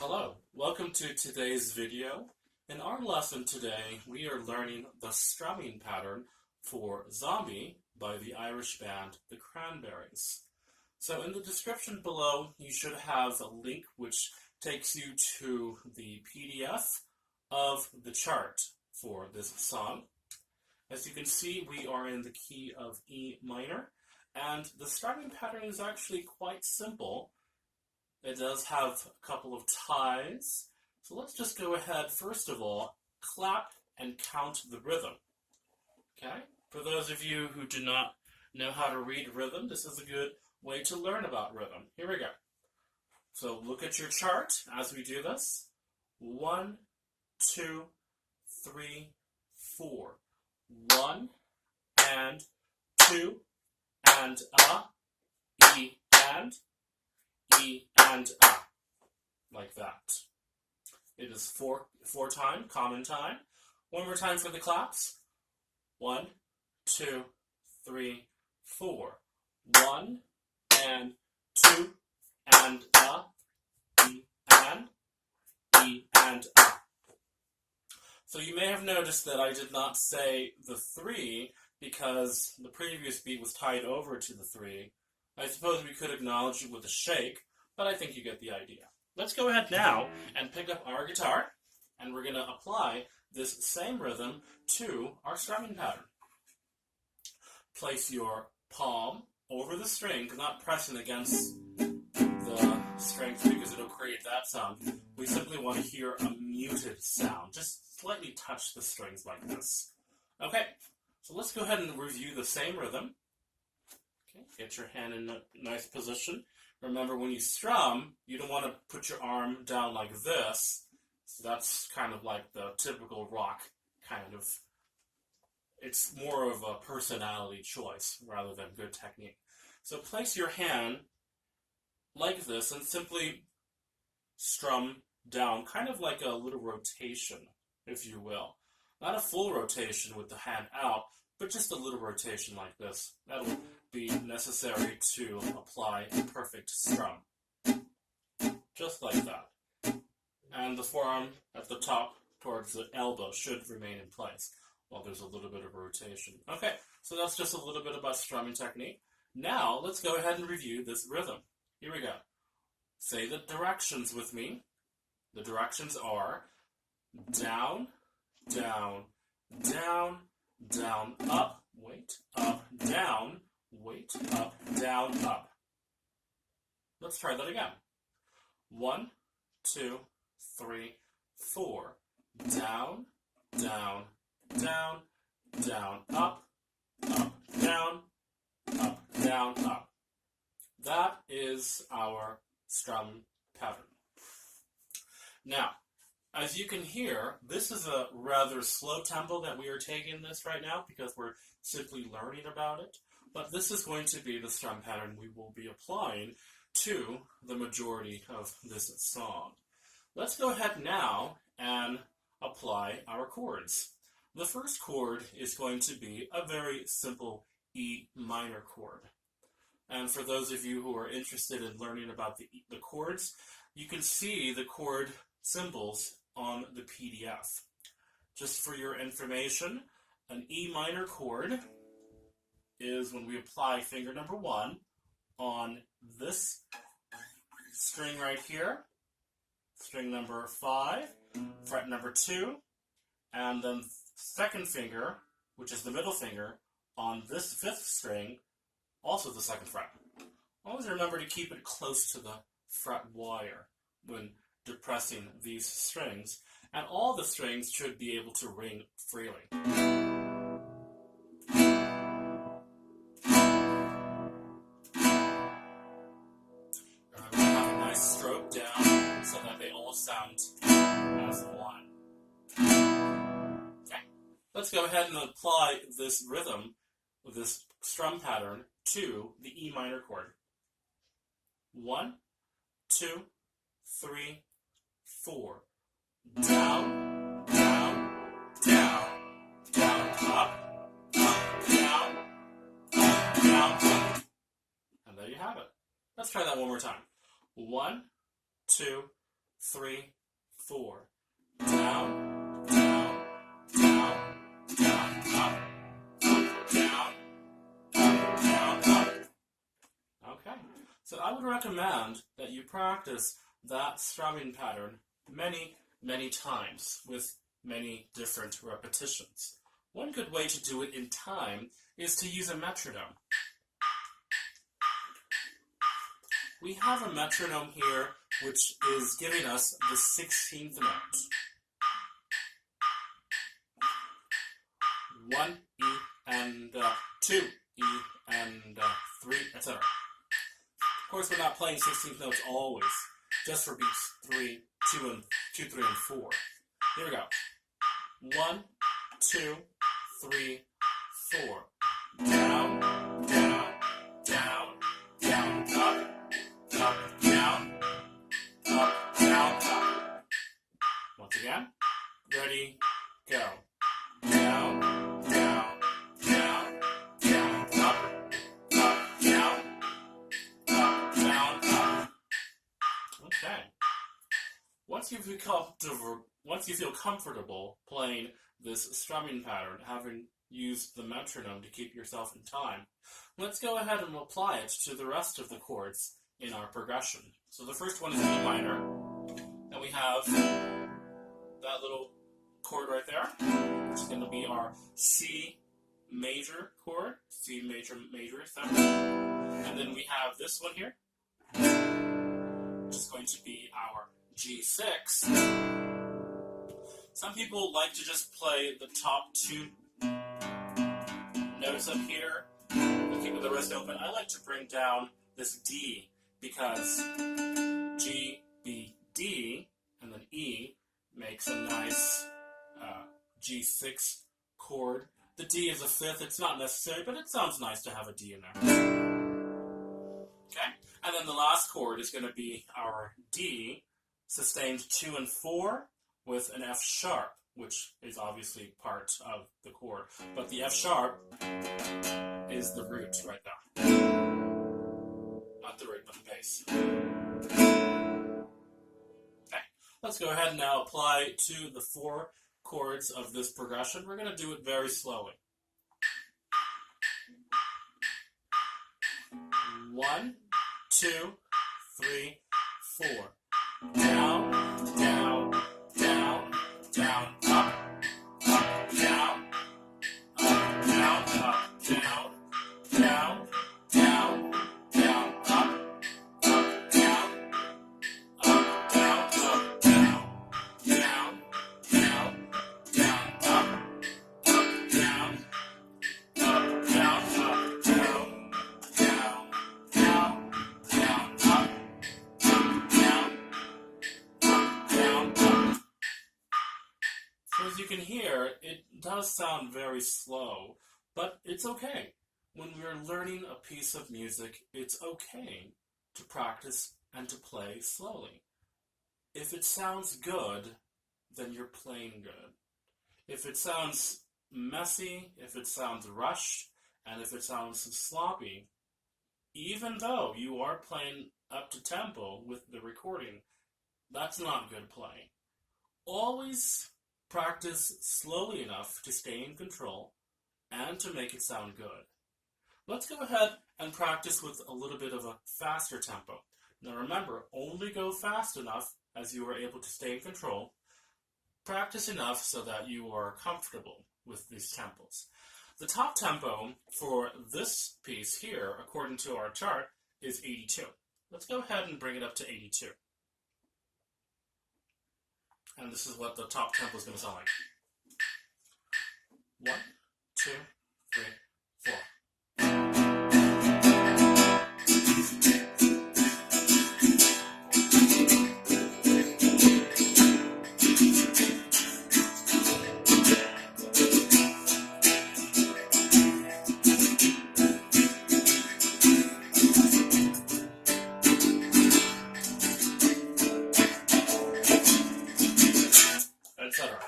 Hello, welcome to today's video. In our lesson today, we are learning the strumming pattern for Zombie by the Irish band the Cranberries. So in the description below, you should have a link which takes you to the PDF of the chart for this song. As you can see, we are in the key of E minor, and the strumming pattern is actually quite simple. It does have a couple of ties. So let's just go ahead, first of all, clap and count the rhythm. Okay? For those of you who do not know how to read rhythm, this is a good way to learn about rhythm. Here we go. So look at your chart as we do this. 1, 2, 3, 4. 1 and 2 and E and E and like that. It is four time, common time. One more time for the claps. 1, 2, 3, 4. 1 and 2 and E and So you may have noticed that I did not say the 3 because the previous beat was tied over to the 3. I suppose we could acknowledge it with a shake, but I think you get the idea. Let's go ahead now and pick up our guitar, and we're going to apply this same rhythm to our strumming pattern. Place your palm over the string, not pressing against the strings because it'll create that sound. We simply want to hear a muted sound. Just slightly touch the strings like this. Okay, so let's go ahead and review the same rhythm. Get your hand in a nice position. Remember, when you strum, you don't want to put your arm down like this. So that's kind of like the typical rock kind of. It's more of a personality choice rather than good technique. So place your hand like this and simply strum down, kind of like a little rotation, if you will. Not a full rotation with the hand out, but just a little rotation like this. That'll be necessary to apply a perfect strum. Just like that. And the forearm at the top towards the elbow should remain in place while there's a little bit of rotation. Okay, so that's just a little bit about strumming technique. Now, let's go ahead and review this rhythm. Here we go. Say the directions with me. The directions are down, down, down, down, up, wait, up, down, wait, up, down, up. Let's try that again. 1, 2, 3, 4. Down, down, down, down, up, down, up. That is our strum pattern. Now, as you can hear, this is a rather slow tempo that we are taking this right now because we're simply learning about it. But this is going to be the strum pattern we will be applying to the majority of this song. Let's go ahead now and apply our chords. The first chord is going to be a very simple E minor chord. And for those of you who are interested in learning about the chords, you can see the chord symbols on the PDF. Just for your information, an E minor chord is when we apply finger number 1 on this string right here, string number 5, fret number 2, and then second finger, which is the middle finger, on this 5th string, also the 2nd fret. Always remember to keep it close to the fret wire when depressing these strings, and all the strings should be able to ring freely. Remember to have a nice stroke down so that they all sound as one. Okay. Let's go ahead and apply this rhythm, this strum pattern, to the E minor chord. 1, 2, 3, 4. Down, down, down, down, up, down, down. And there you have it. Let's try that one more time. 1, 2, 3, 4. Down, down, down, down, up, up, down, up, down, up. Okay, so I would recommend that you practice that strumming pattern many, many times with many different repetitions. One good way to do it in time is to use a metronome. We have a metronome here which is giving us the 16th note. 1 E and 2 E and 3, etc. Of course, we're not playing 16th notes always, just for beats 3, 2, 3, and 4. Here we go. 1, 2, 3, 4. Down, down, down, down, up, up, down, up, down, up. Once again, ready, go. Down, down, down, down, up, up, down, up, down, up. Okay. Once you feel comfortable playing this strumming pattern, having used the metronome to keep yourself in time, let's go ahead and apply it to the rest of the chords in our progression. So the first one is E minor, and we have that little chord right there, which is going to be our C major chord, C major, major, etc. And then we have this one here, which is going to be our G6. Some people like to just play the top 2 notes up here and keep the rest open. I like to bring down this D because G, B, D, and then E makes a nice G6 chord. The D is a 5th. It's not necessary, but it sounds nice to have a D in there. Okay? And then the last chord is going to be our D, sustained 2 and 4, with an F sharp, which is obviously part of the chord. But the F sharp is the root right there. Not the root, but the bass. Okay, let's go ahead and now apply to the 4 chords of this progression. We're going to do it very slowly. 1, 2, 3, 4. Down, down, down, down, up, up, down, up, down, up, down, down, down, down, up, up, down, up, down, up, down, down, down, down, up, up, down, up, down, up, down, down, down, down, up. So as you can hear, it does sound very slow, but it's okay. When we're learning a piece of music, it's okay to practice and to play slowly. If it sounds good, then you're playing good. If it sounds messy, if it sounds rushed, and if it sounds sloppy, even though you are playing up to tempo with the recording, that's not good playing. Always practice slowly enough to stay in control and to make it sound good. Let's go ahead and practice with a little bit of a faster tempo. Now remember, only go fast enough as you are able to stay in control. Practice enough so that you are comfortable with these tempos. The top tempo for this piece here, according to our chart, is 82. Let's go ahead and bring it up to 82. And this is what the top tempo is going to sound like. 1, 2, 3, 4. Etc.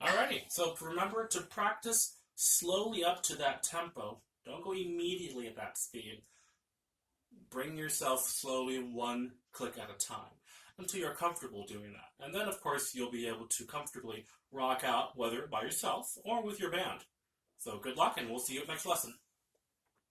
Alrighty, so remember to practice slowly up to that tempo. Don't go immediately at that speed. Bring yourself slowly 1 click at a time. until you're comfortable doing that. And then, of course, you'll be able to comfortably rock out, whether by yourself or with your band. So good luck, and we'll see you at next lesson.